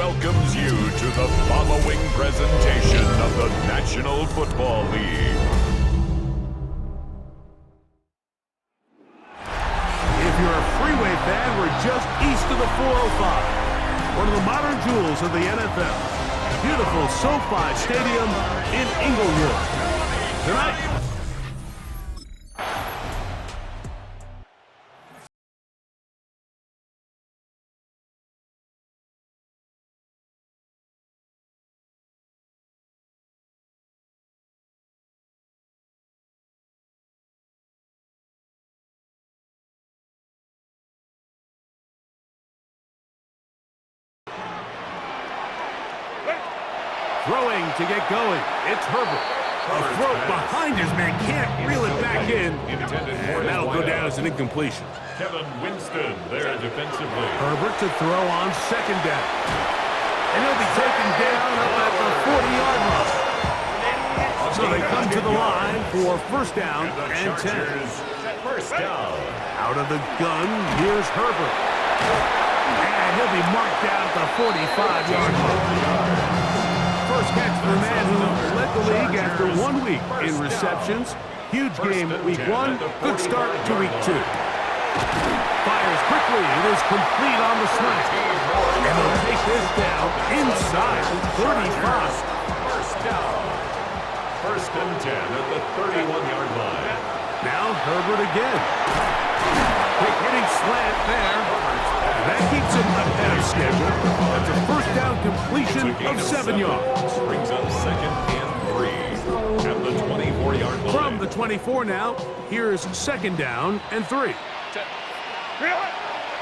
welcomes you to the following presentation of the National Football League. If you're a Freeway fan, we're just east of the 405. One of the modern jewels of the NFL. Beautiful SoFi Stadium in Inglewood. Tonight, throwing to get going. It's Herbert. A throw behind his man. Can't reel it back in. And that'll go down as an incompletion. Kevin Winston there defensively. Herbert to throw on second down. And he'll be taken down up at the 40-yard line. So they come to the line for first down and 10. First down. Out of the gun, here's Herbert. And he'll be marked down at the 45-yard line. First catch for the man who led the league after 1 week in receptions. Huge game week 1. Good start to week 2. Fires quickly. It is complete on the slant. And they'll take this down inside the 35. First down. First and 10 at the 31-yard line. Now Herbert again. Quick hitting slant there. And that keeps him ahead of schedule. That's a first down completion of 7 yards. Brings up second and 3 at the 24-yard line. From the 24 now, here's second down and 3.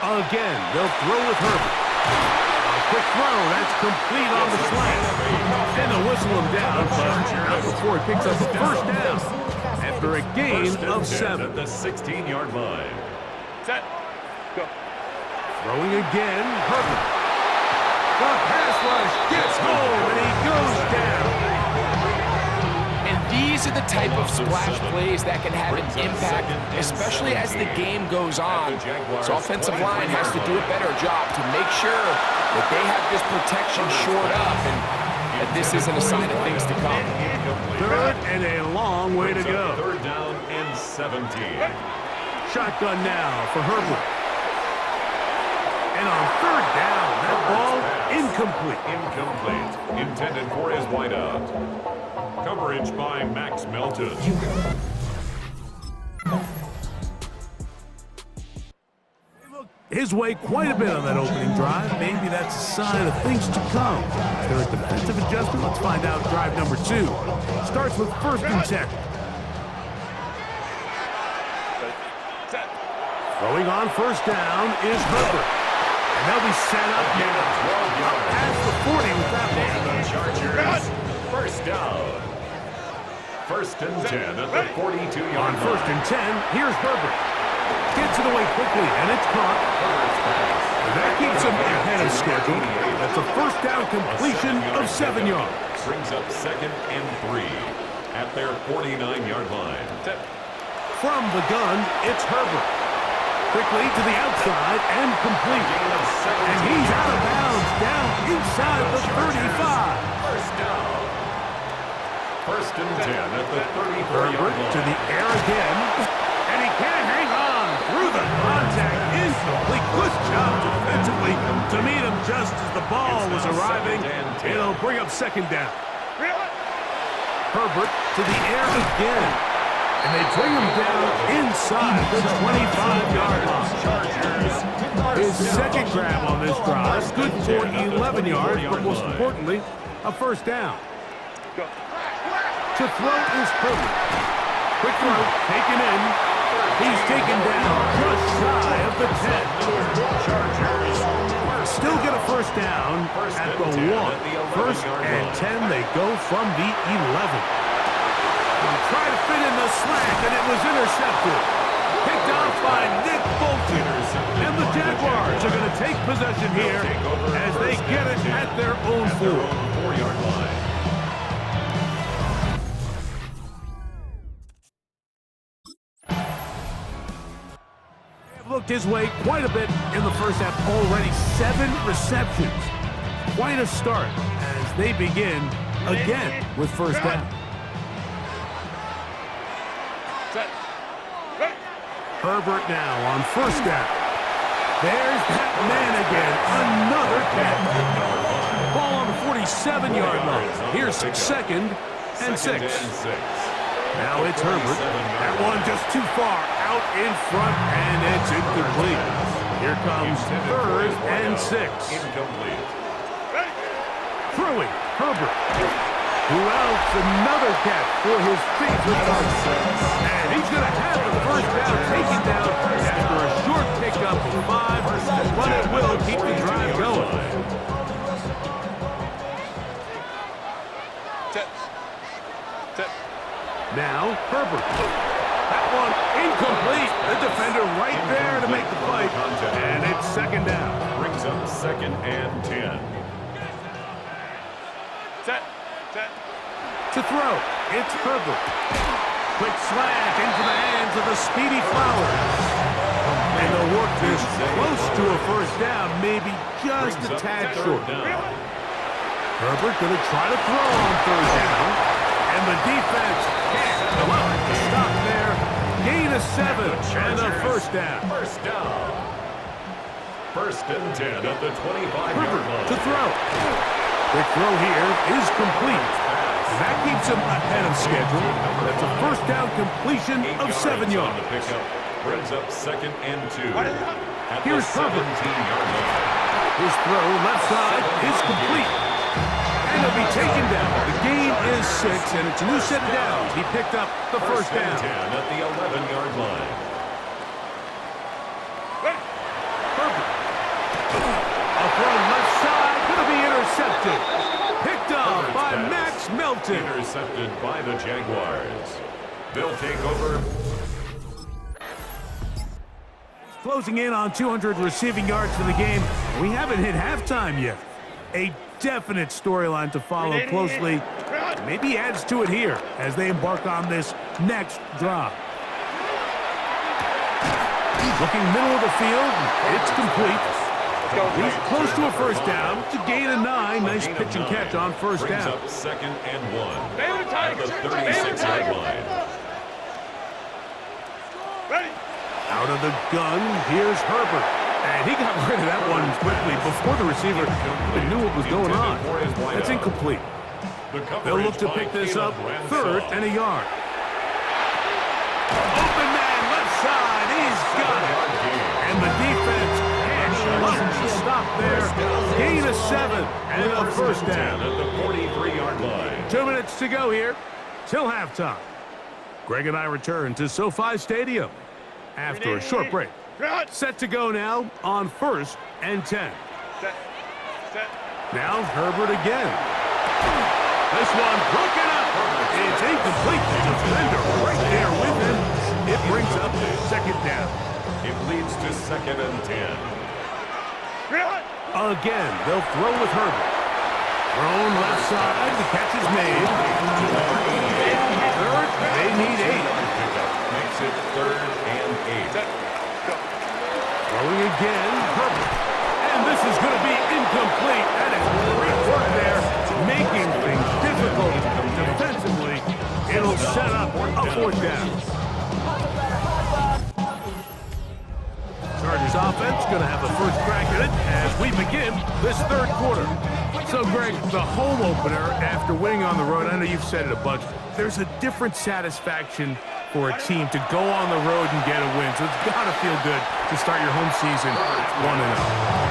Again, they'll throw with Herbert. A quick throw, that's complete on the slant. And they'll whistle him down, but not before he picks up a first down after a gain of 7. At the 16-yard line. Set. Go. Throwing again, Herbert. The pass rush gets home, and he goes down. And these are the type of splash plays that can have an impact, especially as the game goes on. So offensive line has to do a better job to make sure that they have this protection shored up and that this isn't a sign of things to come. Third and a long way to go. Third down and 17. Shotgun now for Herbert. And on third down, that ball incomplete. Incomplete. Intended for his wideout. Coverage by Max Melton. His way quite a bit on that opening drive. Maybe that's a sign of things to come. Is there a defensive adjustment? Let's find out. Drive number 2 starts with first and 10. Throwing on first down is Herbert. And they'll be set up now. Up past the 40 with that one. Chargers. First down. First and 10 at the 42-yard line. On first and 10, here's Herbert. Gets it away quickly, and it's caught. And that keeps him ahead of schedule. That's a first down completion of 7 yards. Brings up second and 3 at their 49-yard line. From the gun, it's Herbert. Quickly to the outside and complete. And he's out of bounds down inside the 35. First down. First and 10 at the 34-yard Herbert line. to the air again. And he can't hang on through the contact. Incomplete. Good job defensively to meet him just as the ball was arriving. It'll bring up second down. Herbert to the air again. And they bring him down inside the 25-yard line. His second grab on this drive, good for 11 yards, but most importantly, a first down. To throw is Herbert. Quick throw, taken in. He's taken down just shy of the 10. Still get a first down at the 1. First and 10, they go from the 11. Try to fit in the slant, and it was intercepted. Picked off by Nick Bolton. And the Jaguars are going to take possession here as they get it at their own 4-yard line. Looked his way quite a bit in the first half. Already 7 receptions. quite a start as they begin again with first down. Herbert now on first down. There's that man again. Another catch. Ball on the 47-yard line. Here's second and six. Now it's Herbert. That one just too far out in front, and it's incomplete. Here comes third and six. Throwing, Herbert. Who else? Another catch for his favorite target. And he's going to have the first down taken down after a short pickup of 5, but it will keep the drive going. Now, Herbert. That one incomplete. The defender right there to make the play. And it's second down. Brings up second and 10. To throw, it's Herbert. Quick slant into the hands of the speedy Flowers. And they'll work this close to a first down, maybe just a tad short. Herbert going to try to throw on third down. And the defense can't come up to stop there. Gain of 7 and a first down. First down. First and 10 at the 25-yard Herbert line. to throw. Quick throw here is complete. And that keeps him ahead of schedule. That's a first down completion of 7 yards. Brings up second and 2. Here's Herbert. 17-yard line. His throw left side is complete. And he'll be taken down. The gain is 6, and it's a new set of downs. He picked up the first down. 10 at the 11-yard line. Herbert. A throw left side, going to be intercepted. Picked up by Max Melton. Intercepted by the Jaguars. They'll take over. Closing in on 200 receiving yards for the game. We haven't hit halftime yet. A definite storyline to follow closely. Maybe adds to it here as they embark on this next drive. Looking middle of the field, it's complete. He's close to a first down to gain a 9. Nice pitch and catch on first down. Up second and 1 at the 36-yard line. Out of the gun, here's Herbert. And he got rid of that one quickly before the receiver even knew what was going on. That's incomplete. They'll look to pick this up third and a yard. Open man, left side, he's got it. And the defense can't stop there. Gain of 7 and a first down. At the 43-yard line. 2 minutes to go here till halftime. Greg and I return to SoFi Stadium after a short break. Set to go now on first and 10. Now Herbert again. This one broken up. It's incomplete. The defender right there with him. It brings up second down. It leads to second and 10. Again, they'll throw with Herbert. Thrown left side. The catch is made. Third, they need 8. Makes it third and 8. Throwing again, Herbert. And this is going to be incomplete. That is great work there, making things difficult defensively. It'll set up a fourth down. Chargers offense going to have the first crack at it as we begin this third quarter. So, Greg, the home opener after winning on the road, I know you've said it a bunch, there's a different satisfaction for a team to go on the road and get a win. So it's got to feel good to start your home season 1-0.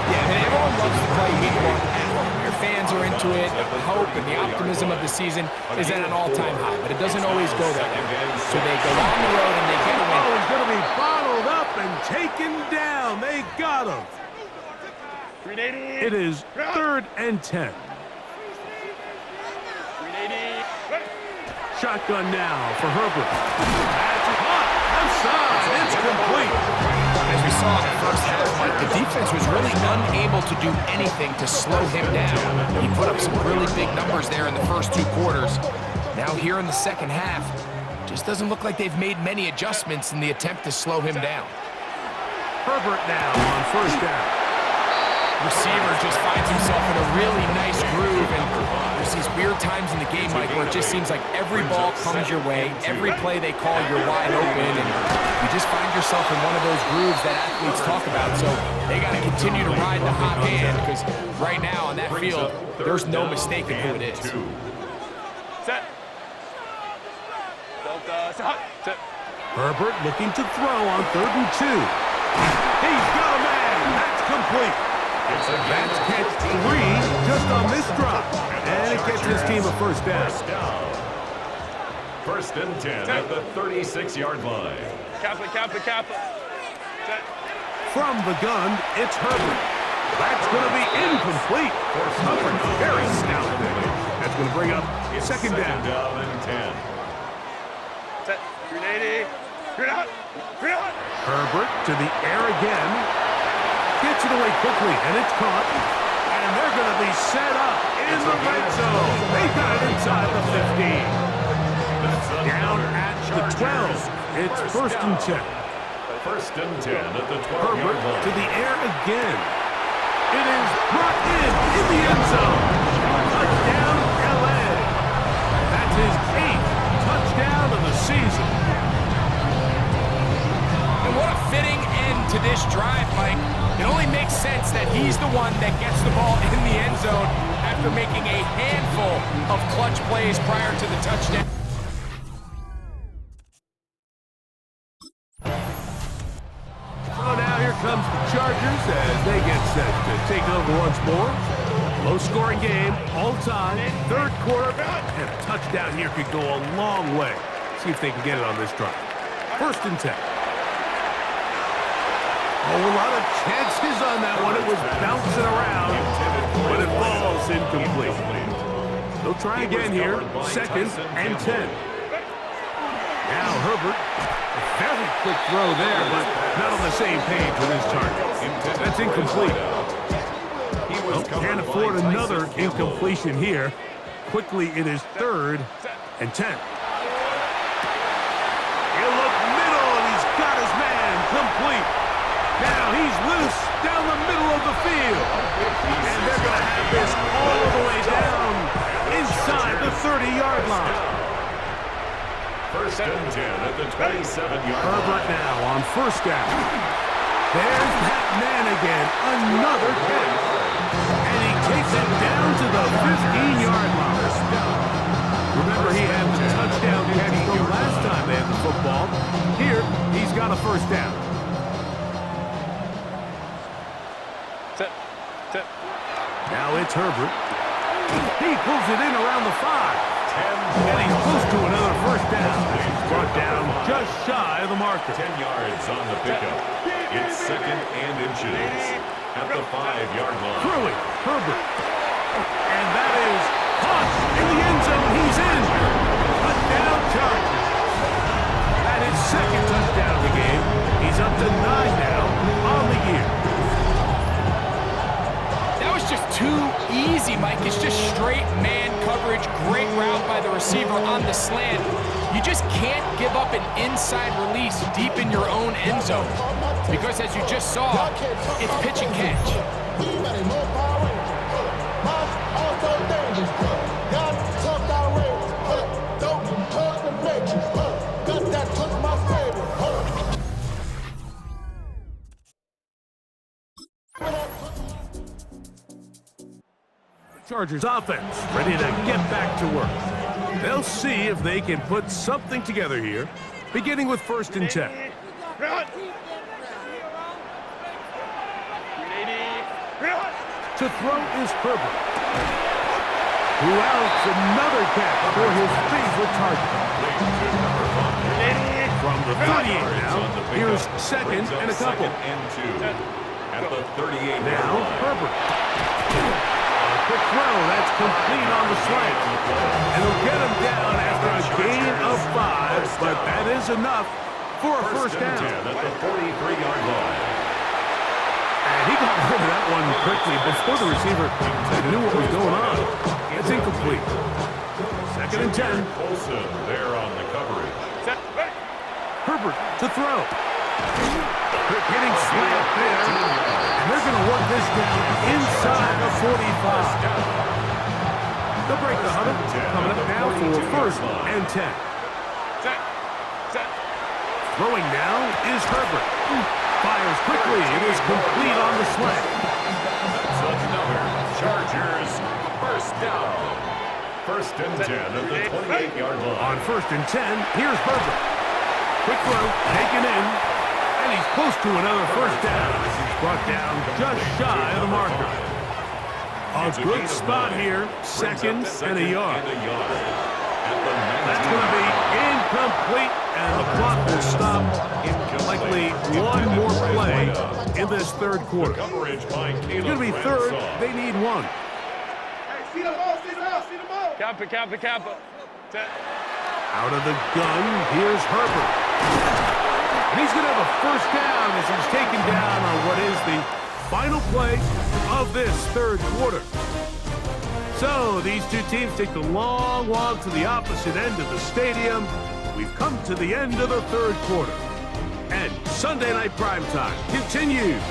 Yeah, and everyone loves to play week 1 at home. Your fans are into it. The hope and the optimism of the season is at an all-time high, but it doesn't always go that way. So they go on the road and they get a win. Oh, he's going to be bottled up and taken down. They got him. It is third and 10. Shotgun now for Herbert. That's hot. Outside. It's complete. As we saw in the first half, the defense was really unable to do anything to slow him down. He put up some really big numbers there in the first 2 quarters. Now here in the second half, just doesn't look like they've made many adjustments in the attempt to slow him down. Herbert now on first down. Receiver just finds himself in a really nice groove, and there's these weird times in the game, Mike, where it just seems like every ball comes your way, every play they call, you're wide open, and you just find yourself in one of those grooves that athletes talk about. So they got to continue to ride the hot hand, because right now on that field, there's no mistaking who it is. Set. Delta, set. Herbert looking to throw on 3rd and 2. He's got a man. That's complete. That's catch 3 just on this drop. And it gets his team a first down. First and 10 at the 36-yard line. Kappa. Set. From the gun, it's Herbert. That's going to be incomplete. Covered very stout there. That's going to bring up second down. And 10. Set. Grenade. Grenade. Herbert to the air again. Gets it away quickly, and it's caught. And they're going to be set up in the red zone. They got it inside the 15. Down at the 12. It's first and 10. First and 10 at the 12-yard Herbert line. to the air again. It is brought in the end zone. Touchdown, L.A. That's his 8th touchdown of the season. And what a fitting end to this drive, Mike. It only makes sense that he's the one that gets the ball in the end zone after making a handful of clutch plays prior to the touchdown. So now here comes the Chargers as they get set to take over once more. Low-scoring game, all time, 3rd quarter, and a touchdown here could go a long way. See if they can get it on this drive. First and 10. Oh, a lot of chances on that one. It was bouncing around, but it falls incomplete. They'll try again here, 2nd and 10. Now Herbert, a very quick throw there, but not on the same page with his target. That's incomplete. Well, can't afford another incompletion here. Quickly, it is 3rd and 10. He'll look middle, and he's got his man complete. Now he's loose down the middle of the field. And they're going to have this all the way down inside the 30-yard line. First and 10 at the 27-yard line. Herbert now on first down. There's that man again. Another catch. And he takes it down to the 15-yard line. Remember, he had the touchdown catch from last time they had the football. Here, he's got a first down. Now it's Herbert. He pulls it in around the 5. And he's close to another first down. He's brought down just shy of the marker. 10 yards on the pickup. It's 2nd and inches at the 5-yard line. Throwing, Herbert. And that is caught in the end zone. He's in. Touchdown Chargers. That is 2nd touchdown of the game. He's up to 9 now on the year. Just too easy, Mike. It's just straight man coverage. Great route by the receiver on the slant. You just can't give up an inside release deep in your own end zone. Because as you just saw, it's pitch and catch. Chargers offense ready to get back to work. They'll see if they can put something together here, beginning with first and 10. To throw is Herbert, who outs another catch for his favorite target. From the 38 now, here's 2nd and a couple. At the 38 Now Herbert. Quick throw, that's complete on the slant. And he'll get him down after a gain of 5, but that is enough for a first down. At the 43-yard line. And he got rid of that one quickly before the receiver knew what was going on. It's incomplete. 2nd and 10. Olsen there on the coverage. Herbert to throw. Quick hitting slant there. And they're going to work this down inside the 45. They'll break the huddle. Coming up now for first and 10. Set. Set. Throwing now is Herbert. Fires quickly. It is complete on the slant. That's another Chargers first down. First and 10 at the 28-yard line. On first and 10, here's Herbert. Quick throw, taken in, and he's close to another first down as he's brought down just shy of the marker. A good spot here, second and a yard. That's going to be incomplete, and the clock will stop. Likely one more play in this third quarter. It's going to be third. They need one. Hey, see the ball, see the ball, see the ball. Kappa. Set. Out of the gun, here's Herbert. And he's going to have a first down as he's taken down on what is the final play of this third quarter. So these two teams take the long walk to the opposite end of the stadium. We've come to the end of the third quarter. And Sunday Night Primetime continues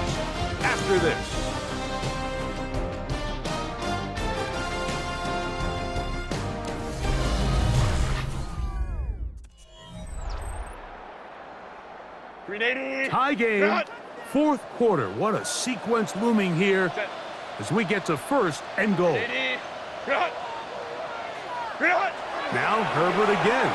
after this. Tie game, fourth quarter. What a sequence looming here as we get to first and goal. Now Herbert again.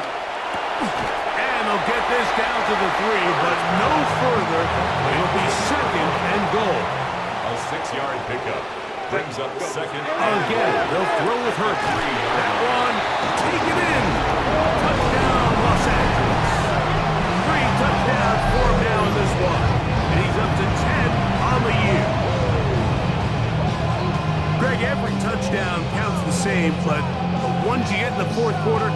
And they'll get this down to the 3, but no further. It'll be second and goal. A 6-yard pickup brings up second. Again, they'll throw with Herbert. That one, taken in. Touchdown, Los Angeles. 3 touchdowns for him now in this one. And he's up to 10 on the year. Greg, every touchdown counts the same, but the ones you get in the fourth quarter,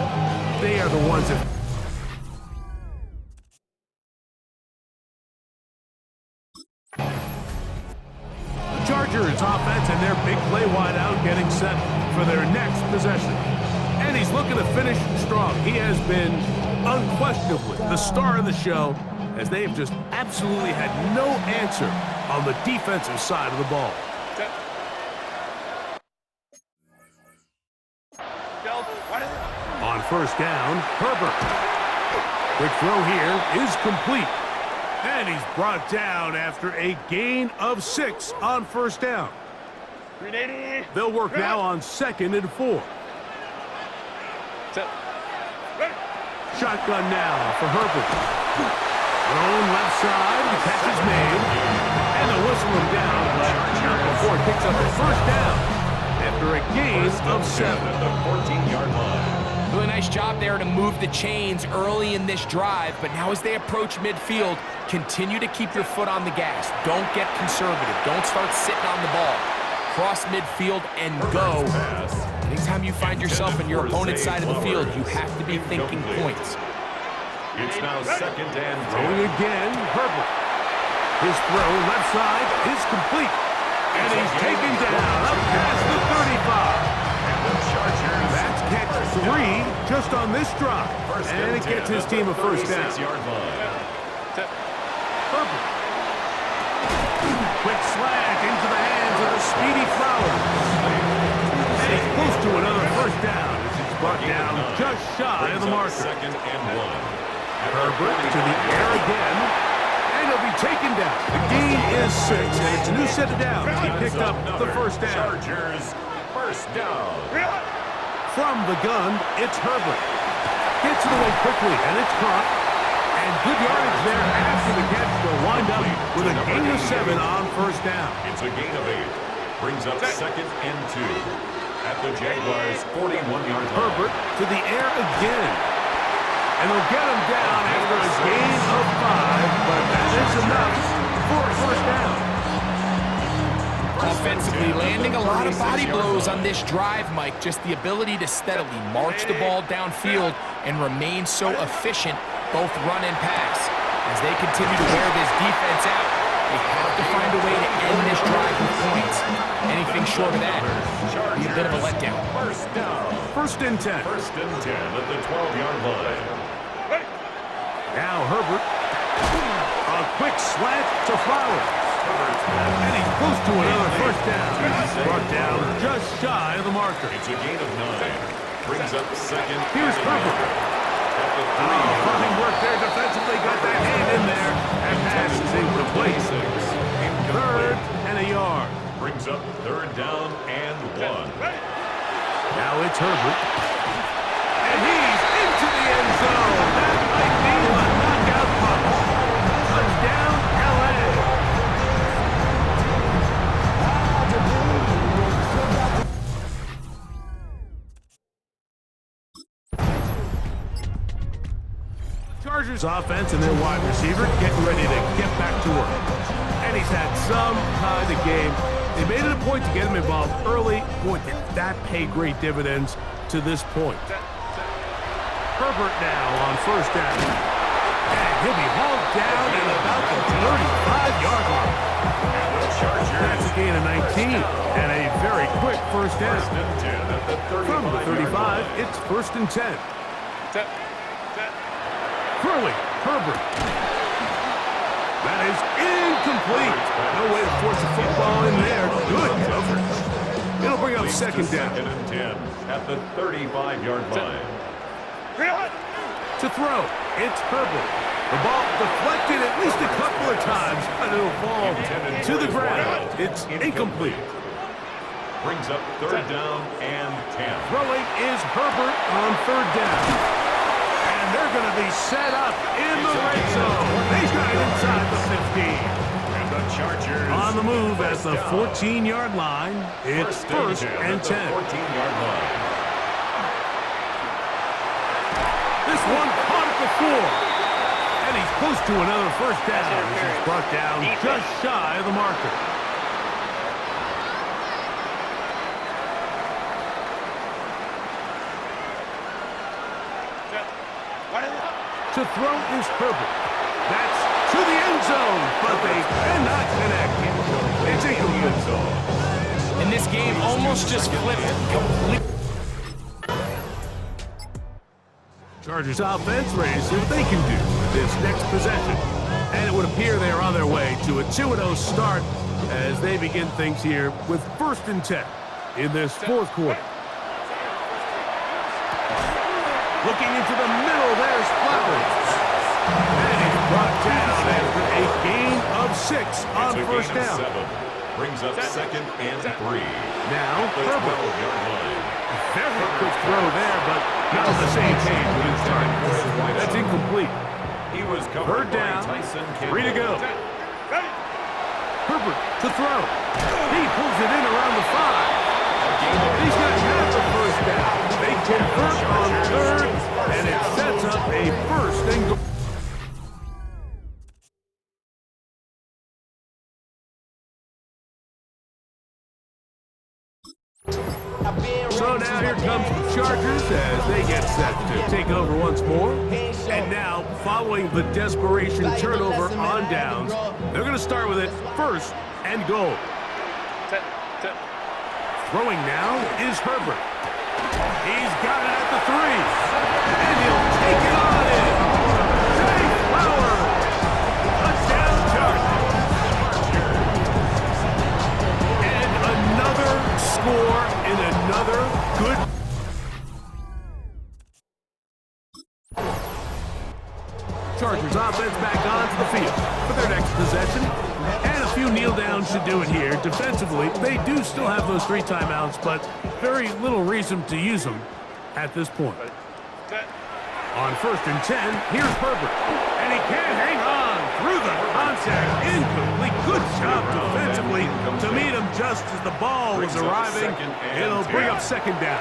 they are the ones that... The Chargers offense and their big play wide out getting set for their next possession. And he's looking to finish strong. He has been unquestionably the star of the show as they have just absolutely had no answer on the defensive side of the ball. On first down, Herbert. Quick throw here is complete. And he's brought down after a gain of 6 on first down. They'll work now on second and 4. Shotgun now for Herbert. Thrown left side, the catch is made. And they'll whistle him down, but not before it picks up the first down after a gain of 7 at the 14-yard line. Doing a nice job there to move the chains early in this drive, but now as they approach midfield, continue to keep your foot on the gas. Don't get conservative. Don't start sitting on the ball. Cross midfield and go. Anytime you find yourself in your opponent's side of the field, you have to be thinking points. It's now second and 10. Throwing again, Herbert. His throw left side is complete. And he's taken down up past the 35. That's catch 3 just on this drive. And it gets his team a first down. Herbert. Quick slant into the hands of the speedy Flowers. And he's close to another first down as he's brought down just shy of the marker. Second and 1. Herbert to the air again. And he'll be taken down. The gain is 6, and it's a new set of downs. He picked up the first down. Chargers first down. From the gun, it's Herbert. Gets it away quickly, and it's caught. And good yardage there after the catch. They'll wind up with a gain of 7 on first down. It's a gain of 8. Brings up second and 2. At the Jaguars' 41-yard line. Herbert to the air again. And they'll get him down after a gain of 5, but that is enough for a first down. Offensively, landing a lot of body blows on this drive, Mike. Just the ability to steadily march the ball downfield and remain so efficient, both run and pass. As they continue to wear this defense out, they have to find a way to end this drive with points. Anything short of that would be a bit of a letdown. First down. First and 10. First and 10 at the 12-yard line. Now Herbert. A quick slant to Flowers. And he's close to another first down. Brought down just shy of the marker. It's a gain of 9. Brings up second. Here's Herbert. Funny work there defensively. Got that hand in there. And pass is incomplete. Third and a yard. Brings up third down and 1. Now it's Herbert. And he's into the end zone. That might be a knockout punch. Touchdown, L.A. Chargers offense and their wide receiver getting ready to get back to work. And he's had some kind of game. They made it a point to get him involved early. Boy, did that pay great dividends to this point. Herbert now on first down. And he'll be hauled down at about the 35-yard line. That's a gain of 19 and a very quick first down. From the 35, it's first and 10. Throwing, Herbert. That is incomplete. No way to force a football in there. Good coverage. It'll bring up second down. Second and 10 at the 35-yard line. To throw, it's Herbert. The ball deflected at least a couple of times, but it'll fall to the ground. It's incomplete. Brings up third down and 10. Throwing is Herbert on third down. And they're going to be set up in the red zone. He's got it inside the 15. And the Chargers on the move at the 14-yard line. It's first and 10. 14-yard line. This one caught at the 4. And he's close to another first down. This is brought down just shy of the marker. To throw is Herbert. That's to the end zone, but they cannot connect. It's incomplete. And this game almost just flipped completely. Chargers offense ready to see what they can do with this next possession. And it would appear they're on their way to a 2-0 start as they begin things here with first and 10 in this fourth quarter. Looking into the middle, there's Flowers. And he's brought down after a gain of 6 on first down. 7. Brings up second and 3. Now, Herbert. 12-yard line. Very quick throw there, but not on the same page with his target. That's incomplete. He was covered Third down, by Tyson 3 to go. Herbert to throw. He pulls it in around the 5. He's got half the first down. They convert on third, and it sets up a first and goal. So now here comes the Chargers as they get set to take over once more. And now, following the desperation turnover on downs, they're going to start with it first and goal. Throwing now is Herbert. He's got it at the 3. And he'll take it on in. Jay Flowers. Touchdown Chargers. And another score in another good. Chargers offense back onto the field for their next possession. And a few kneel downs should do it here. Defensively, they do still have those 3 timeouts, but very little reason to use them at this point. On first and 10, here's Herbert. And he can't hang on through the contact. Incomplete. Good job defensively to meet him just as the ball was arriving. It'll bring up second down.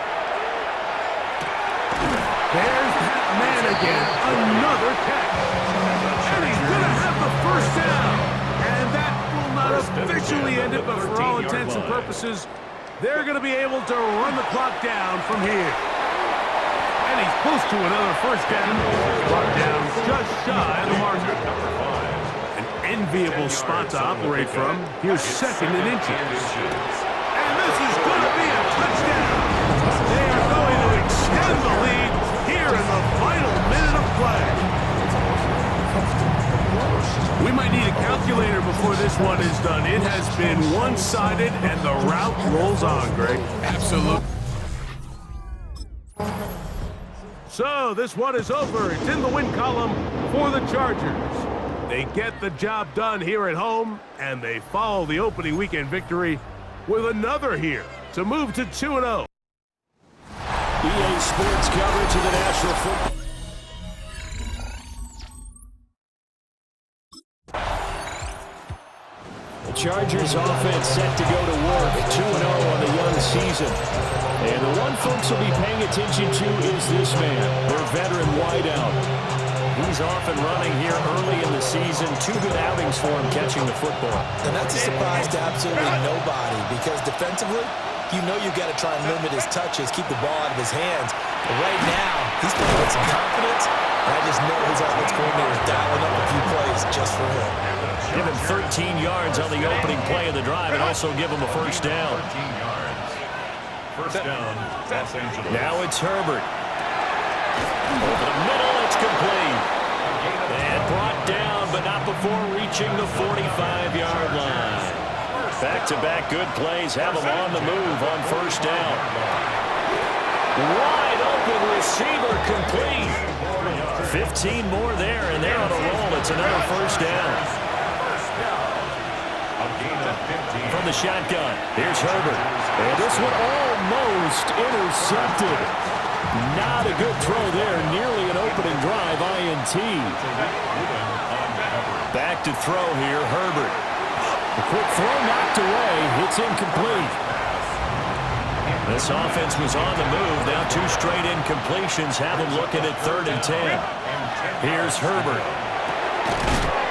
There's that man again. Another catch. And he's going to have the first down. And that will not officially end it, but for all intents and purposes, they're going to be able to run the clock down from here. And he's close to another first down. Brought down just shy of the marker. An enviable spot to operate from. Here's second and inches. And this is going to be a touchdown. They are going to extend the lead here in the final minute of play. We might need a before this one is done. It has been one-sided, and the route rolls on, Greg. Absolutely. So this one is over. It's in the win column for the Chargers. They get the job done here at home, and they follow the opening weekend victory with another here to move to 2-0. EA Sports coverage of the National Football. The Chargers offense set to go to work, 2-0 on the young season. And the one folks will be paying attention to is this man, their veteran wideout. He's off and running here early in the season. 2 good outings for him catching the football. And that's a surprise to absolutely nobody because defensively, you know you've got to try and limit his touches, keep the ball out of his hands. But right now, he's playing with some confidence, and I just know his offense coordinator is dialing up a few plays just for him. Give him 13 yards on the opening play of the drive and also give him a first down. First down, Los Angeles. Now it's Herbert. Over the middle, it's complete. And brought down, but not before reaching the 45-yard line. Back-to-back good plays have him on the move on first down. Wide open receiver complete. 15 more there, and they're on a roll. It's another first down. From the shotgun, here's Herbert. And this one almost intercepted. Not a good throw there. Nearly an opening drive, INT. Back to throw here, Herbert. A quick throw knocked away. It's incomplete. This offense was on the move. Now 2 straight incompletions have them looking at 3rd and 10. Here's Herbert.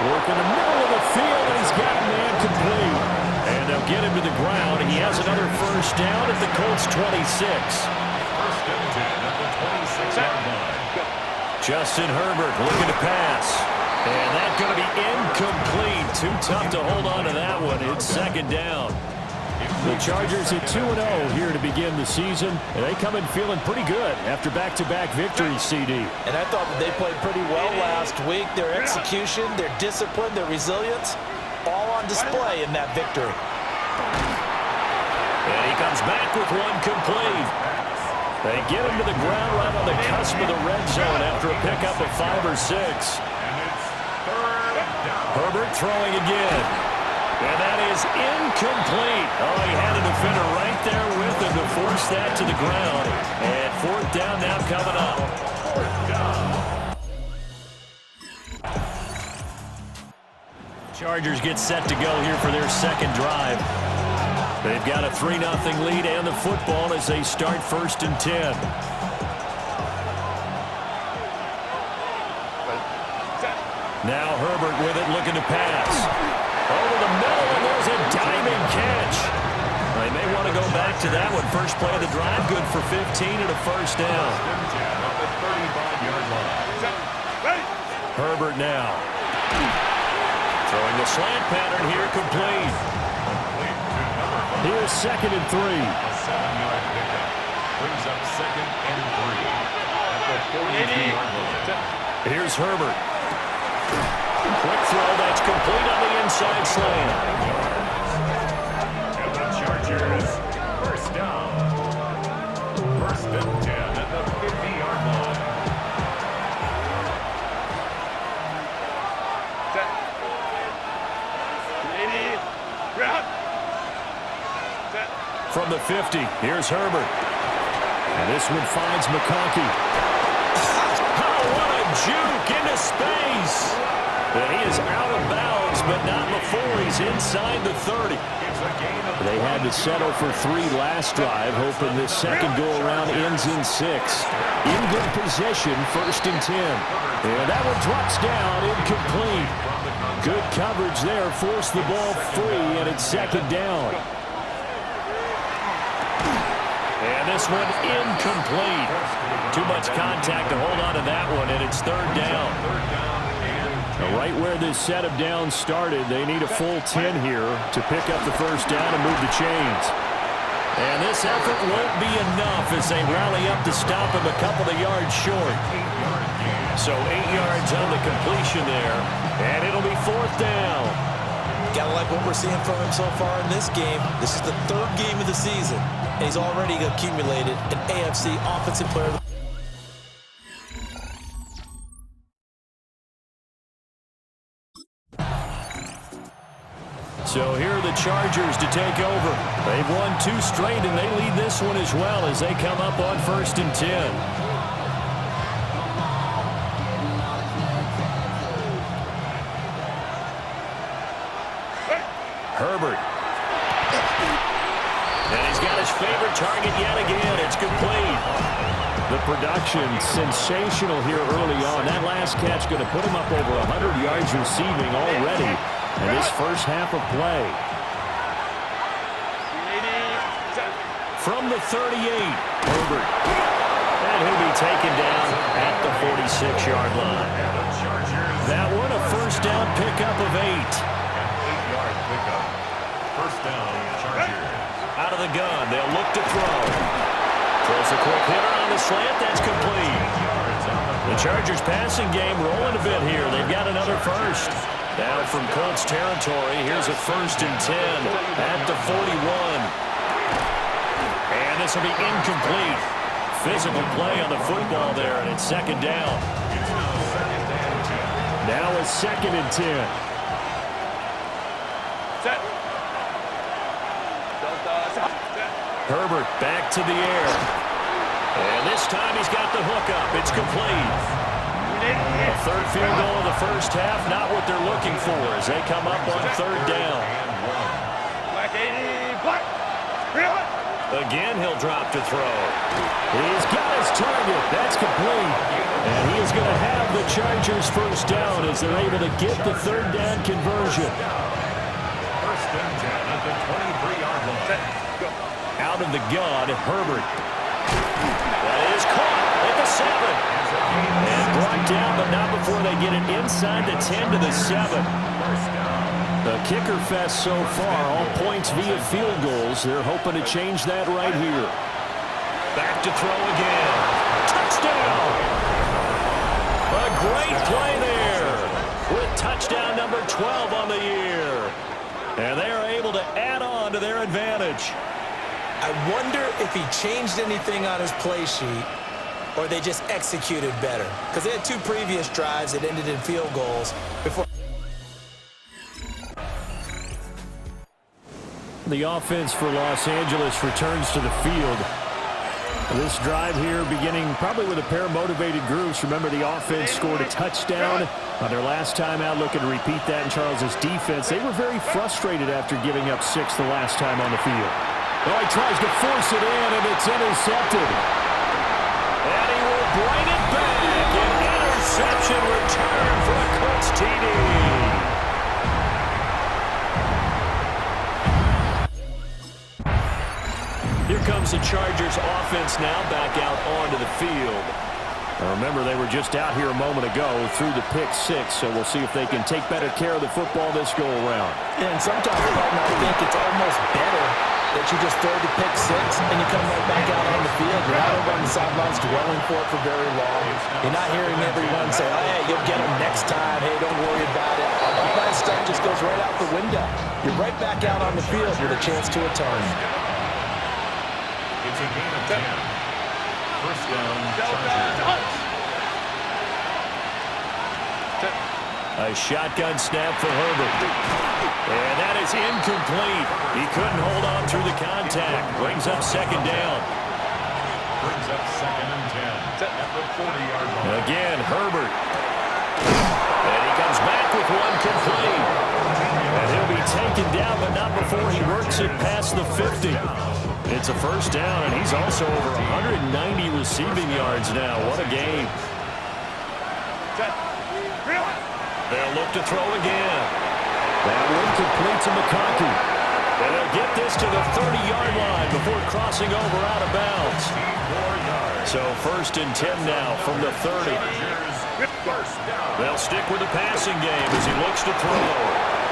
Working the middle of the field, and he's got a man complete. And they'll get him to the ground. He has another first down at the Colts 26. First and 10 at the 26-yard line. Justin Herbert looking to pass. And that's going to be incomplete. Too tough to hold on to that one. It's 2nd down. The Chargers at 2-0 here to begin the season. And they come in feeling pretty good after back-to-back victories, CD. And I thought that they played pretty well last week. Their execution, their discipline, their resilience, all on display in that victory. And he comes back with one complete. They get him to the ground right on the cusp of the red zone after a pickup of 5 or 6. Herbert throwing again. And that is incomplete. Oh, he had a defender right there with him to force that to the ground. And 4th down now coming up. 4th down. Chargers get set to go here for their 2nd drive. They've got a 3-0 lead and the football as they start 1st and 10. Now Herbert with it, looking to pass. Over the middle, and there's a diving catch. They may want to go back to that one. First play of the drive, good for 15 and a first down. Herbert now. Throwing the slant pattern here, complete. Here's 2nd and 3. A 7-yard pickup. Brings up 2nd and 3 at the 42-yard line. Here's Herbert. Quick throw, that's complete on the inside slant. And the Chargers, first down. 1st and 10 at the 50-yard line. From the 50, here's Herbert. And this one finds McConkey. Oh, what a juke into space. And he is out of bounds, but not before he's inside the 30. They had to settle for 3 last drive, hoping this second go-around ends in 6. In good position, 1st and 10. And that one drops down, incomplete. Good coverage there, forced the ball free, and it's 2nd down. And this one incomplete. Too much contact to hold on to that one, and it's 3rd down. Right where this set of downs started, they need a full 10 here to pick up the first down and move the chains. And this effort won't be enough as they rally up to stop him a couple of yards short. So 8 yards on the completion there, and it'll be 4th down. Gotta like what we're seeing from him so far in this game. This is the 3rd game of the season, and he's already accumulated an AFC Offensive Player of the So here are the Chargers to take over. They've won 2 straight, and they lead this one as well as they come up on 1st and 10. Herbert. And he's got his favorite target yet again. It's complete. The production sensational here early on. That last catch going to put him up over 100 yards receiving already in this first half of play. From the 38, Herbert. And he'll be taken down at the 46-yard line. That one a first down pickup of 8. 8-yard pickup. First down, Chargers. Out of the gun, they'll look to throw. Throws a quick hitter on the slant, that's complete. The Chargers passing game rolling a bit here. They've got another first. Down from Colts territory, here's a 1st and 10 at the 41. And this will be incomplete. Physical play on the football there, and it's 2nd down. Now it's 2nd and 10. Set. Herbert back to the air. And this time he's got the hook up. It's complete. A 3rd field goal of the first half, not what they're looking for as they come up on 3rd down. Black 80, black. Again, he'll drop to throw. He's got his target. That's complete. And he is going to have the Chargers first down as they're able to get the 3rd down conversion. First and 10 at the 23-yard line. Out of the gun, Herbert. That is caught at the 7. And brought down, but not before they get it inside the 10 to the 7. The kicker fest so far, all points via field goals. They're hoping to change that right here. Back to throw again. Touchdown! A great play there with touchdown number 12 on the year. And they are able to add on to their advantage. I wonder if he changed anything on his play sheet or they just executed better. Because they had 2 previous drives that ended in field goals before. The offense for Los Angeles returns to the field. This drive here beginning probably with a pair of motivated groups. Remember, the offense scored a touchdown on their last time out, looking to repeat that in Charles's defense. They were very frustrated after giving up 6 the last time on the field. Oh, he tries to force it in, and it's intercepted. And he will bring it back. An interception return for a Colts TD. Here comes the Chargers offense now back out onto the field. Now remember, they were just out here a moment ago through the pick 6, so we'll see if they can take better care of the football this go-around. And sometimes I think it's almost better that you just throw the pick 6 and you come right back out on the field. You're not over on the sidelines dwelling for it for very long. You're not hearing everyone say, oh, hey, you'll get them next time. Hey, don't worry about it. All that stuff just goes right out the window. You're right back out on the field with a chance to atone. It's a gain of 10. First down, Chargers. A shotgun snap for Herbert. And that is incomplete. He couldn't hold on through the contact. Brings up 2nd down. Brings up 2nd and 10 at the 40-yard line. Again, Herbert. And he comes back with one complete. And he'll be taken down, but not before he works it past the 50. It's a first down, and he's also over 190 receiving yards now. What a game. They'll look to throw again. That one complete to McConkey. And they'll get this to the 30-yard line before crossing over out of bounds. So 1st and 10 now from the 30. They'll stick with the passing game as he looks to throw.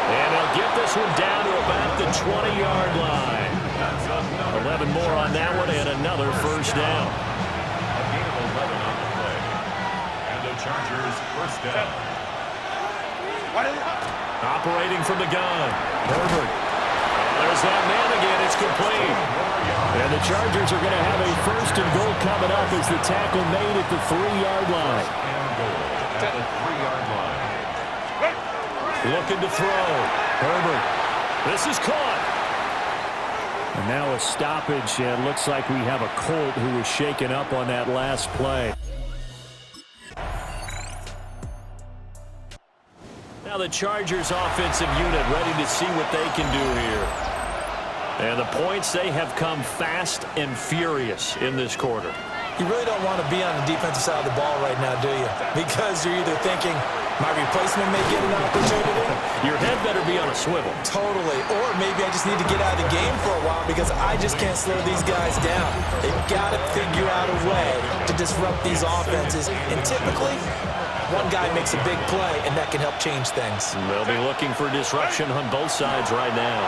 And they'll get this one down to about the 20-yard line. 11 more on that one and another first down. A gain of 11 on the play. And the Chargers first down. Operating from the gun. Herbert. There's that man again. It's complete. And the Chargers are going to have a first and goal coming up as the tackle made at the 3-yard line. At the 3-yard line. Looking to throw. Herbert. This is caught. And now a stoppage, and looks like we have a Colt who was shaken up on that last play. Now the Chargers offensive unit ready to see what they can do here. And the points, they have come fast and furious in this quarter. You really don't want to be on the defensive side of the ball right now, do you? Because you're either thinking, my replacement may get an opportunity. Your head better be on a swivel. Totally. Or maybe I just need to get out of the game for a while because I just can't slow these guys down. They've got to figure out a way to disrupt these offenses. And typically, one guy makes a big play, and that can help change things. They'll be looking for disruption on both sides right now.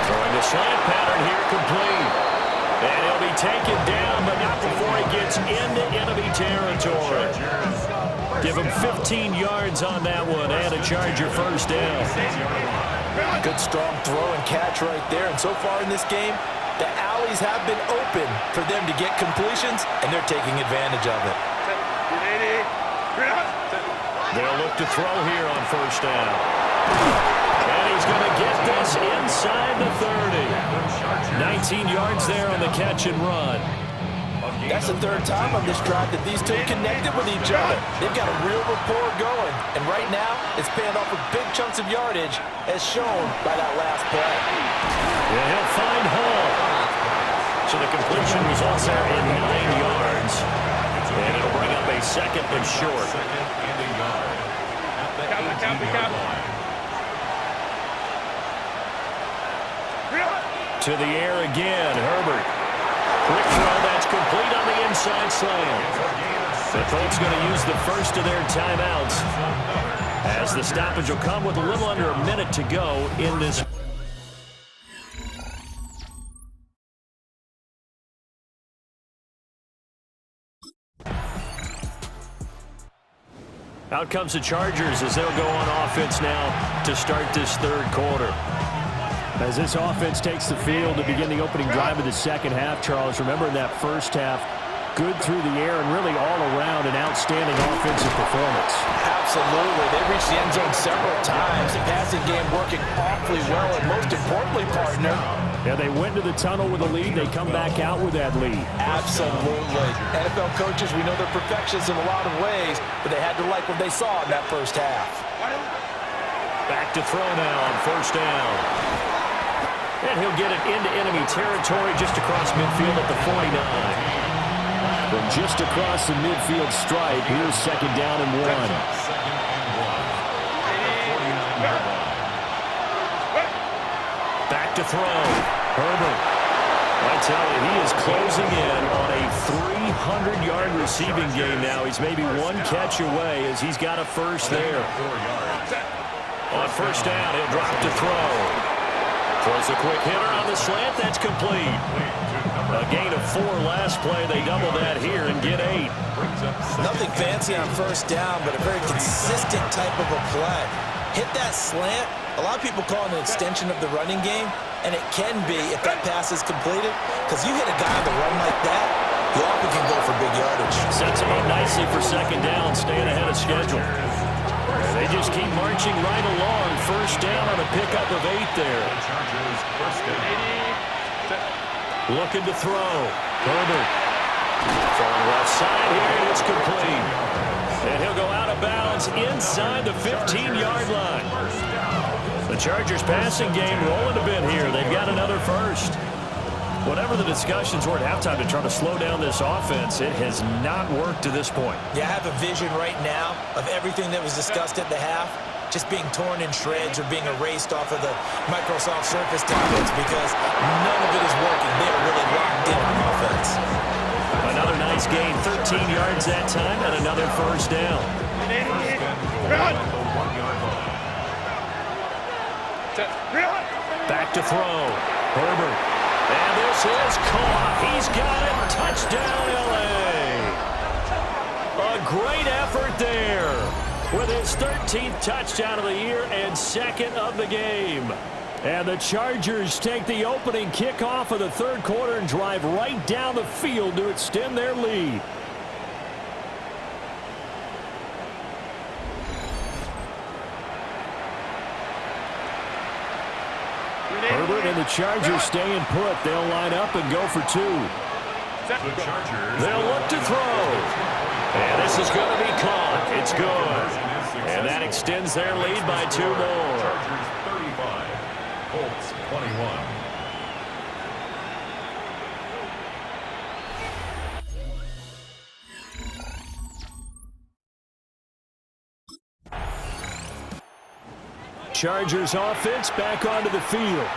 Throwing the slant pattern here, complete. And he'll be taken down, but not before he gets into enemy territory. Give him 15 yards on that one, and a Charger first down. Good, strong throw and catch right there. And so far in this game, the alleys have been open for them to get completions, and they're taking advantage of it. They'll look to throw here on first down. And he's going to get this inside the 30. 19 yards there on the catch and run. That's the third time on this drive that these two connected with each other. They've got a real rapport going. And right now, it's paying off with big chunks of yardage, as shown by that last play. Yeah, he'll find Hall. So the completion was also in 9 yards. And it'll bring up a second and short. Second and a yard. At the 18-yard line. To the air again, Herbert. Quick throw, that's complete on the inside slant. The Colts going to use the first of their timeouts, as the stoppage will come with a little under a minute to go in this. Out comes the Chargers as they'll go on offense now to start this third quarter. As this offense takes the field to begin the opening drive of the second half, Charles, remember in that first half, good through the air and really all around an outstanding offensive performance. Absolutely. They reached the end zone several times. The passing game working awfully well, and most importantly, partner, yeah, they went to the tunnel with a lead. They come back out with that lead. Absolutely. NFL coaches, we know they're perfectionists in a lot of ways, but they had to like what they saw in that first half. Back to throw now on first down. And he'll get it into enemy territory just across midfield at the 49. From just across the midfield stripe, here's second down and 1. Second and 1. 49-yard line. Back to throw. Herbert. I tell you, he is closing in on a 300-yard receiving game now. He's maybe one catch away as he's got a first there. 4 yards. On first down, he'll drop to throw. Throws a quick hitter on the slant. That's complete. A gain of 4 last play. They double that here and get 8. Nothing fancy on first down, but a very consistent type of a play. Hit that slant. A lot of people call it an extension of the running game, and it can be if that pass is completed, because you hit a guy on the run like that, you often can go for big yardage. Sets him up nicely for second down, staying ahead of schedule. They just keep marching right along. First down on a pickup of 8 there. Looking to throw. Herbert. Throwing left side here, and it's complete. And he'll go out of bounds inside the 15-yard line. The Chargers passing game rolling a bit here. They've got another first. Whatever the discussions were at halftime to try to slow down this offense, it has not worked to this point. Yeah, I have a vision right now of everything that was discussed at the half just being torn in shreds or being erased off of the Microsoft Surface tablets because none of it is working. They are really locked in on offense. Another nice gain, 13 yards that time, and another first down. Back to throw. Herbert. And this is caught. He's got it. Touchdown, L.A. A great effort there. with his 13th touchdown of the year and second of the game. And the Chargers take the opening kickoff of the third quarter and drive right down the field to extend their lead. Herbert and the Chargers staying put. They'll line up and go for two. They'll look to throw. And this is going to be caught. It's good. And that extends their lead by 2 more. Chargers 35, Colts 21. Chargers offense back onto the field.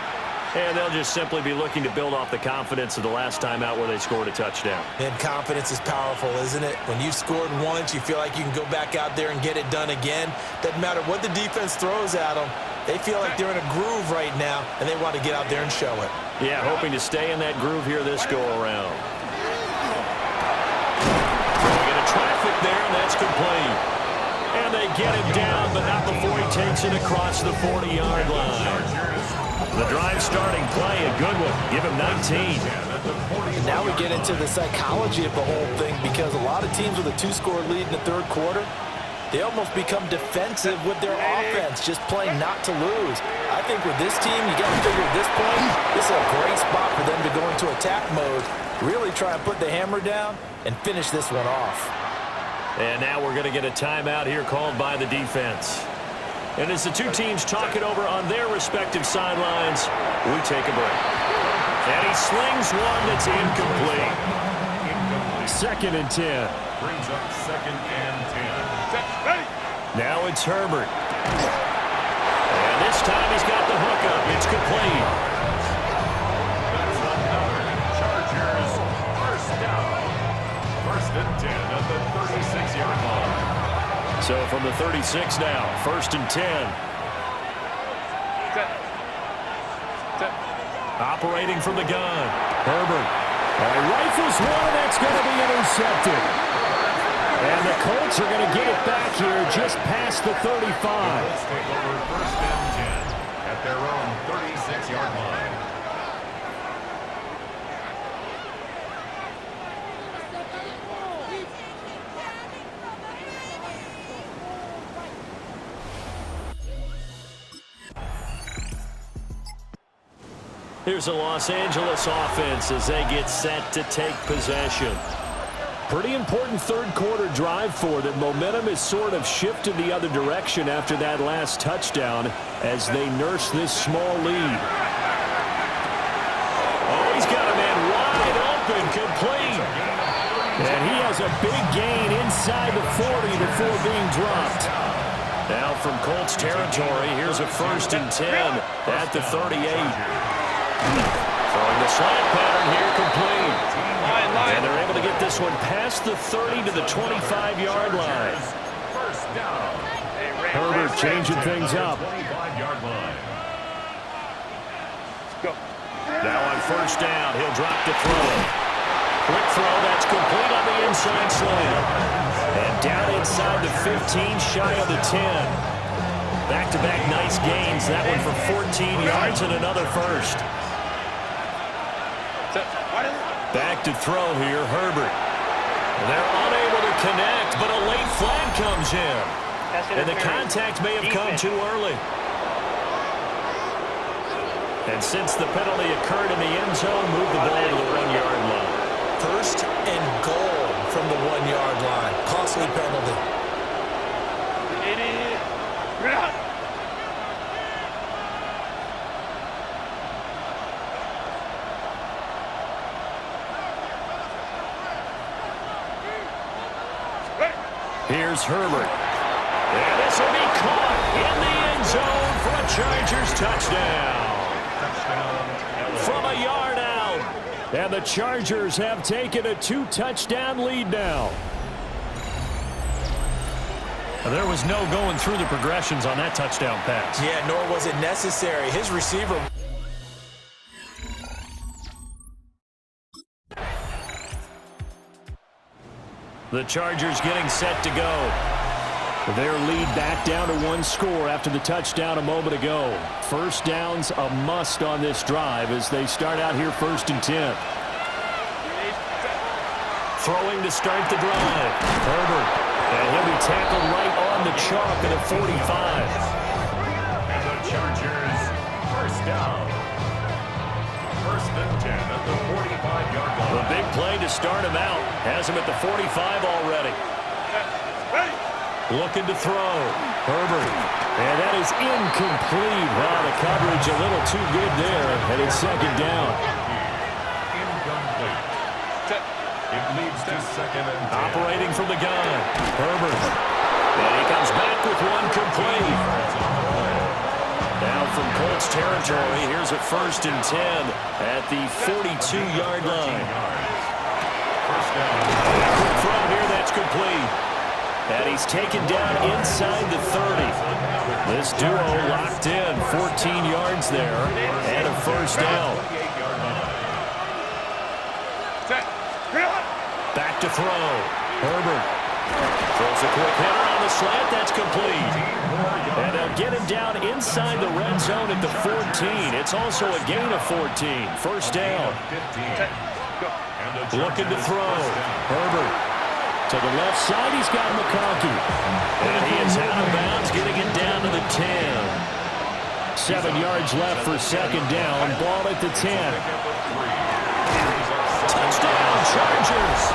And they'll just simply be looking to build off the confidence of the last time out where they scored a touchdown. And confidence is powerful, isn't it? When you've scored once, you feel like you can go back out there and get it done again. Doesn't matter what the defense throws at them. They feel like they're in a groove right now, and they want to get out there and show it. Yeah, hoping to stay in that groove here this go-around. Throwing into traffic there, and that's complete. And they get him down, but not before he takes it across the 40-yard line. The drive starting play, a good one. Give him 19. And now we get into the psychology of the whole thing, because a lot of teams with a 2-score lead in the third quarter, they almost become defensive with their offense, just playing not to lose. I think with this team, you got to figure at this point, this is a great spot for them to go into attack mode, really try and put the hammer down and finish this one off. And now we're going to get a timeout here called by the defense. And as the two teams talk it over on their respective sidelines, we take a break. And he slings one that's incomplete. 2nd and 10. Brings up 2nd and 10. Now it's Herbert. And this time he's got the hookup. It's complete. That's another Chargers first down. 1st and 10 at the 36-yard line. So from the 36 now, 1st and 10. Operating from the gun. Herbert. Rifles one, that's going to be intercepted. And the Colts are going to get it back here just past the 35. Let's take over 1st and 10 at their own 36-yard line. Here's a Los Angeles offense as they get set to take possession. Pretty important third quarter drive for them. Momentum has sort of shifted the other direction after that last touchdown as they nurse this small lead. Oh, he's got a man wide open, complete. And he has a big gain inside the 40 before being dropped. Now from Colts territory, here's a 1st and 10 at the 38. Throwing the slant pattern here, complete. And they're able to get this one past the 30 to the 25-yard line. First down. Herbert changing things up. 25-yard line. Now on 1st down, he'll drop to throw. Quick throw, that's complete on the inside slant. And down inside the 15, shy of the 10. Back-to-back nice gains. That one for 14 yards and another 1st. Back to throw here, Herbert. They're unable to connect, but a late flag comes in. And the contact may have come too early. And since the penalty occurred in the end zone, move the ball to the 1-yard line. 1st and goal from the 1-yard line. Costly penalty. Here's Herbert. And this will be caught in the end zone for a Chargers touchdown. From a yard out. And the Chargers have taken a 2-touchdown lead now. There was no going through the progressions on that touchdown pass. Yeah, nor was it necessary. His receiver... The Chargers getting set to go. Their lead back down to one score after the touchdown a moment ago. First down's a must on this drive as they start out here 1st and 10. Throwing to start the drive. Herbert. And he'll be tackled right on the chalk at a 45. And the Chargers, first down. 1st and 10 at the 45-yard line. The big play to start him out. Has him at the 45 already. Looking to throw. Herbert. And that is incomplete. Wow, the coverage a little too good there. And it's 2nd down. Incomplete. It leads to 2nd and 10. Operating from the gun. Herbert. And he comes back with one complete. Now from Colts territory, here's a 1st and 10 at the 42-yard line. First down. Quick throw here, that's complete. And he's taken down inside the 30. This duo locked in, 14 yards there, and a 1st down. Back to throw. Herbert throws a quick hitter on the slant. That's complete. And they'll get him down inside the red zone at the 14. It's also a gain of 14. 1st down. Looking to throw. Herbert. To the left side, he's got McConkey. And he is out of bounds, getting it down to the 10. 7 yards left for 2nd down. Ball at the 10. Touchdown, Chargers.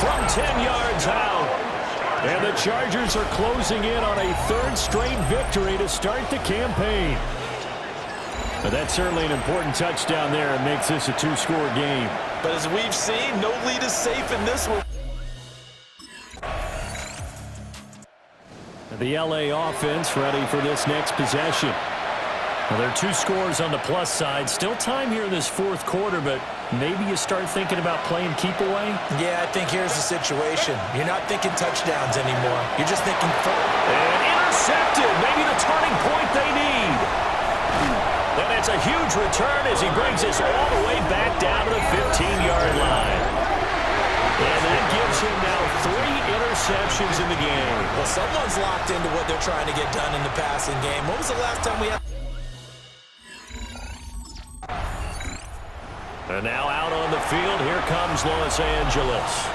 From 10 yards out. And the Chargers are closing in on a 3rd straight victory to start the campaign. But that's certainly an important touchdown there and makes this a 2-score game. But as we've seen, no lead is safe in this one. The LA offense ready for this next possession. Well, there are 2 scores on the plus side. Still time here in this 4th quarter, but maybe you start thinking about playing keep away? Yeah, I think here's the situation. You're not thinking touchdowns anymore. You're just thinking... And intercepted. Maybe the turning point they need. And it's a huge return as he brings us all the way back down to the 15-yard line. And that gives him now 3 interceptions in the game. Well, someone's locked into what they're trying to get done in the passing game. When was the last time we had... And now out on the field, here comes Los Angeles.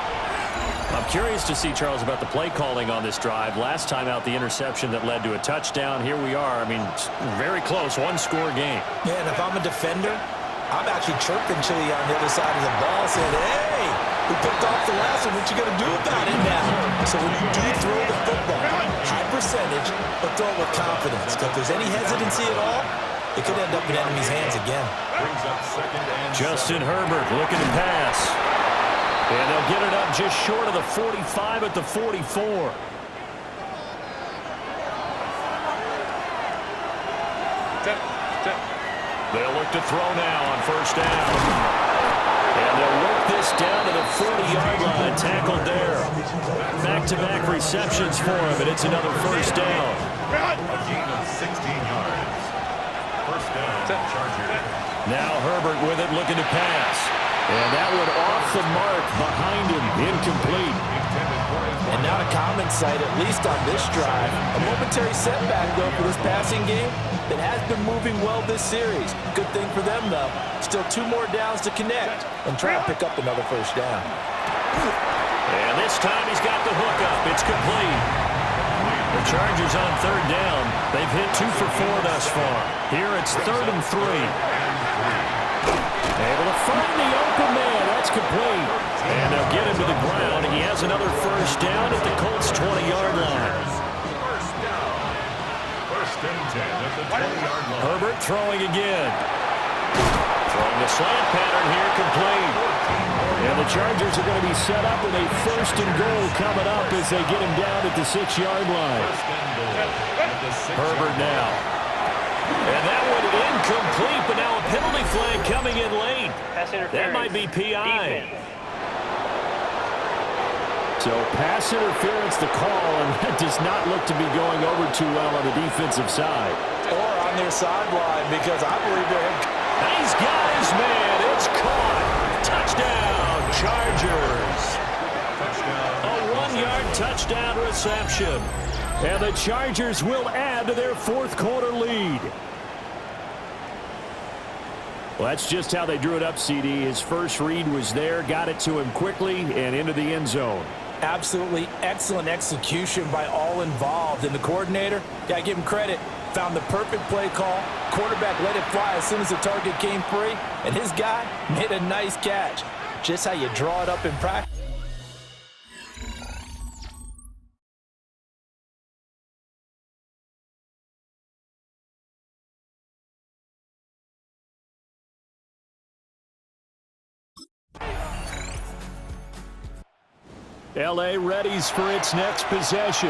I'm curious to see, Charles, about the play calling on this drive. Last time out, the interception that led to a touchdown. Here we are. I mean, very close, 1-score game. Yeah, and if I'm a defender, I'm actually chirping Chili on the other side of the ball, saying, hey, we picked off the last one. What you going to do about it now? So when you do throw the football, high percentage, but throw it with confidence. If there's any hesitancy at all, it could end up in enemy's hands again. Brings up 2nd and Justin Herbert looking to pass. And they'll get it up just short of the 45 at the 44. They'll look to throw now on 1st down. And they'll work this down to the 40-yard line. Tackled there. Back-to-back receptions for him, and it's another 1st down. a gain of 16 yards. First down, Chargers. Now Herbert with it, looking to pass. And that one off the mark behind him, incomplete. And not a common sight, at least on this drive. A momentary setback, though, for this passing game that has been moving well this series. Good thing for them, though. Still 2 more downs to connect and try and pick up another 1st down. And this time he's got the hookup. It's complete. The Chargers on 3rd down. They've hit 2 for 4 thus far. Here it's 3rd and 3. Able to find the open man. That's complete. And they'll get him to the ground. He has another 1st down at the Colts' 20-yard line. First down. 1st and 10 at the 20-yard line. Herbert throwing again. Throwing the slant pattern here, complete. And the Chargers are going to be set up with a 1st and goal coming up as they get him down at the 6-yard line. Herbert now. And that one incomplete, but now a penalty flag coming in late. That might be PI. So pass interference the call, and that does not look to be going over too well on the defensive side. Or on their sideline, because I believe they're... He's got his man. It's caught. Touchdown, Chargers. Touchdown. A 1-yard touchdown. touchdown reception. And the Chargers will add to their fourth quarter lead. Well, that's just how they drew it up, CD. His first read was there, got it to him quickly, and into the end zone. Absolutely excellent execution by all involved. And the coordinator, got to give him credit, found the perfect play call. Quarterback let it fly as soon as the target came free, and his guy made a nice catch. Just how you draw it up in practice. L.A. readies for its next possession.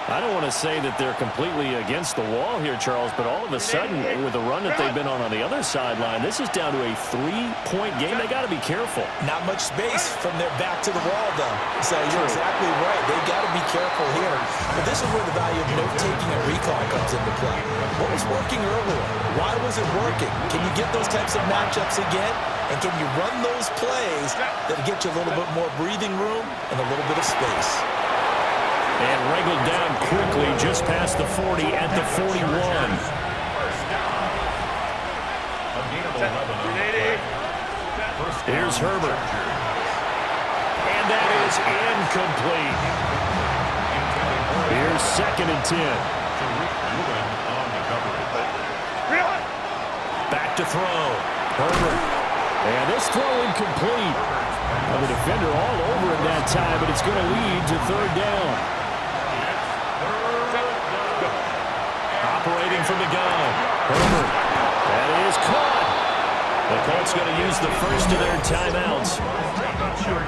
I don't want to say that they're completely against the wall here, Charles, but all of a sudden, with the run that they've been on the other sideline, this is down to a 3-point game. They got to be careful. Not much space from their back to the wall, though. So you're exactly right. They've got to be careful here. But this is where the value of note-taking and recall comes into play. What was working earlier? Why was it working? Can you get those types of matchups again? And can you run those plays that get you a little bit more breathing room and a little bit of space? And wriggled down quickly just past the 40 at the 41. Here's Herbert. And that is incomplete. Here's 2nd and 10. Back to throw. Herbert. And this throw incomplete. Well, the defender all over him that time, but it's going to lead to 3rd down. Operating from the gun. Herbert. That is caught. The Colts going to use the first of their timeouts.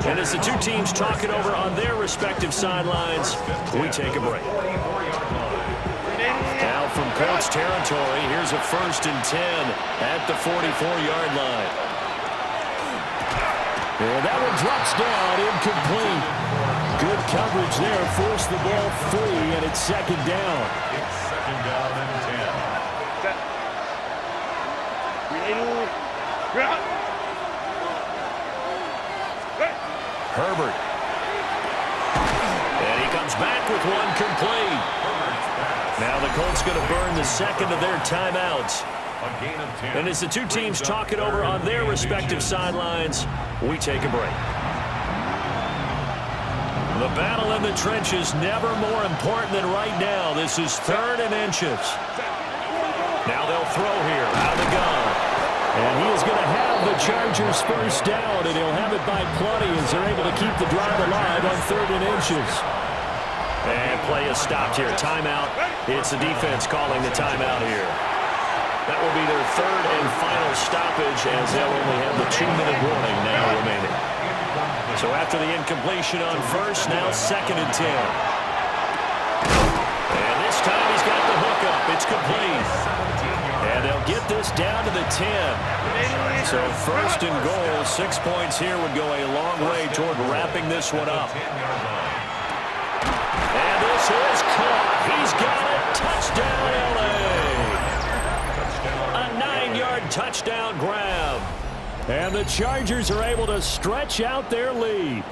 And as the two teams talk it over on their respective sidelines, we take a break. Now from Colts territory, here's a 1st and 10 at the 44-yard line. And that one drops down, incomplete. Good coverage there, forced the ball free, and it's 2nd down. It's 2nd down and 10. Herbert. And he comes back with one complete. Now the Colts going to burn the 2nd of their timeouts. And as the two teams talk it over on their respective sidelines, we take a break. The battle in the trenches never more important than right now. This is 3rd and inches. Now they'll throw here out of the gun. And he is going to have the Chargers first down, and he'll have it by plenty as they're able to keep the drive alive on 3rd and inches. And play is stopped here. Timeout. It's the defense calling the timeout here. That will be their 3rd and final stoppage as they'll only have the 2-minute warning now remaining. So after the incompletion on 1st, now 2nd and 10. And this time he's got the hookup. It's complete. And they'll get this down to the 10. So 1st and goal, 6 points here would go a long way toward wrapping this one up. And this is caught. He's got it. Touchdown, L.A. A 9-yard touchdown grab. And the Chargers are able to stretch out their lead.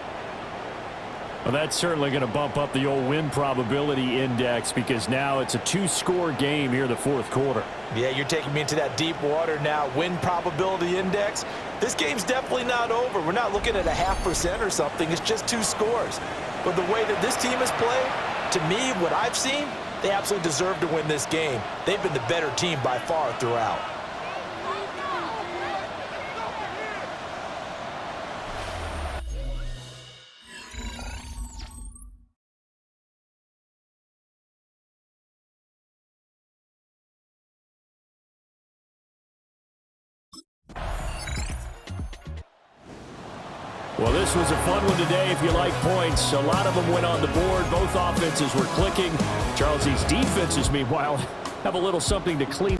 Well, that's certainly going to bump up the old win probability index because now it's a 2-score game here in the 4th quarter. Yeah, you're taking me into that deep water now. Win probability index. This game's definitely not over. We're not looking at a 0.5% or something. It's just 2 scores. But the way that this team has played, to me, what I've seen, they absolutely deserve to win this game. They've been the better team by far throughout. Well, this was a fun one today if you like points. A lot of them went on the board. Both offenses were clicking. Charles, these defenses, meanwhile, have a little something to clean.